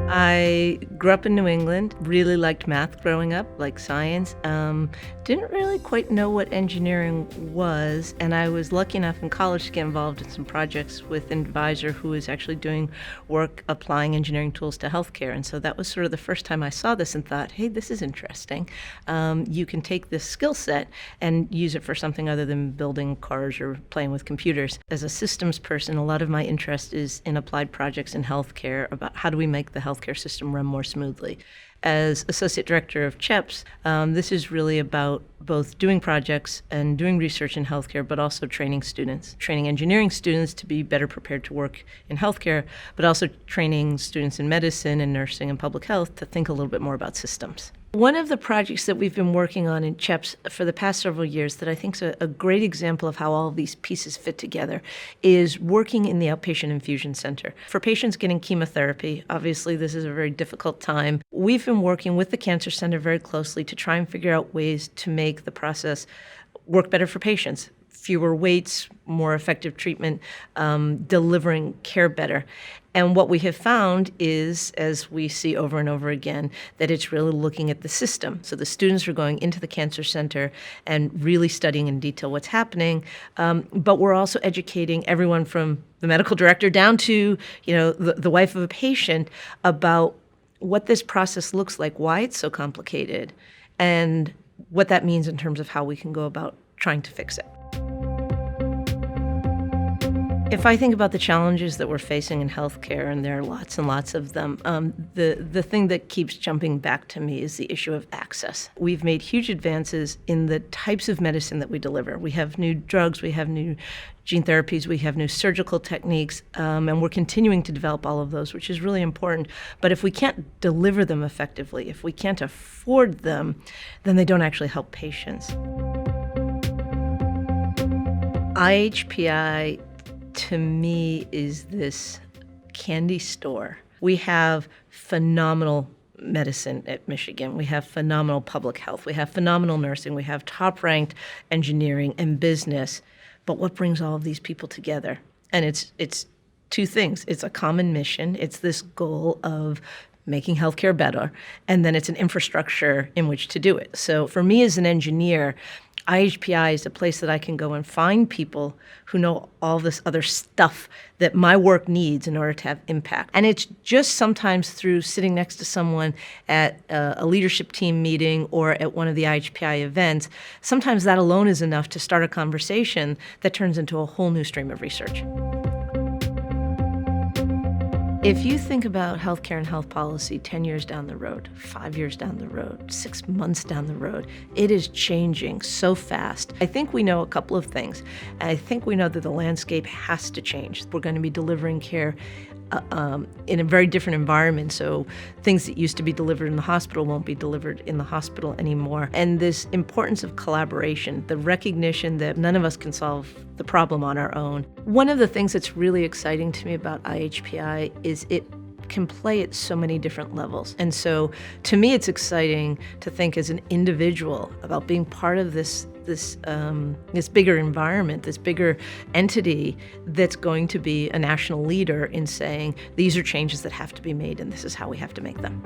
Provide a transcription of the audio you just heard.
I grew up in New England, really liked math growing up, liked science. Didn't really quite know what engineering was, and I was lucky enough in college to get involved in some projects with an advisor who was actually doing work applying engineering tools to healthcare. And so that was sort of the first time I saw this and thought, hey, this is interesting. You can take this skill set and use it for something other than building cars or playing with computers. As a systems person, a lot of my interest is in applied projects in healthcare about how do we make the healthcare system run more smoothly. As Associate Director of CHEPS, this is really about both doing projects and doing research in healthcare, but also training students, training engineering students to be better prepared to work in healthcare, but also training students in medicine and nursing and public health to think a little bit more about systems. One of the projects that we've been working on in CHEPS for the past several years that I think is a great example of how all of these pieces fit together is working in the outpatient infusion center. For patients getting chemotherapy, obviously this is a very difficult time. We've been working with the Cancer Center very closely to try and figure out ways to make the process work better for patients. Fewer waits, more effective treatment, delivering care better. And what we have found is, as we see over and over again, that it's really looking at the system. So the students are going into the Cancer Center and really studying in detail what's happening, but we're also educating everyone from the medical director down to, the wife of a patient about what this process looks like, why it's so complicated, and what that means in terms of how we can go about trying to fix it. If I think about the challenges that we're facing in healthcare, and there are lots and lots of them, the thing that keeps jumping back to me is the issue of access. We've made huge advances in the types of medicine that we deliver. We have new drugs, we have new gene therapies, we have new surgical techniques, and we're continuing to develop all of those, which is really important. But if we can't deliver them effectively, if we can't afford them, then they don't actually help patients. IHPI to me is this candy store. We have phenomenal medicine at Michigan. We have phenomenal public health. We have phenomenal nursing. We have top-ranked engineering and business. But what brings all of these people together? And it's two things. It's a common mission. It's this goal of making healthcare better, and then it's an infrastructure in which to do it. So for me as an engineer, IHPI is a place that I can go and find people who know all this other stuff that my work needs in order to have impact. And it's just sometimes through sitting next to someone at a leadership team meeting or at one of the IHPI events. Sometimes that alone is enough to start a conversation that turns into a whole new stream of research. If you think about healthcare and health policy 10 years down the road, 5 years down the road, 6 months down the road, it is changing so fast. I think we know a couple of things. I think we know that the landscape has to change. We're going to be delivering care in a very different environment. So things that used to be delivered in the hospital won't be delivered in the hospital anymore. And this importance of collaboration, the recognition that none of us can solve the problem on our own. One of the things that's really exciting to me about IHPI is it can play at so many different levels. And so to me, it's exciting to think as an individual about being part of this bigger environment, this bigger entity that's going to be a national leader in saying, these are changes that have to be made and this is how we have to make them.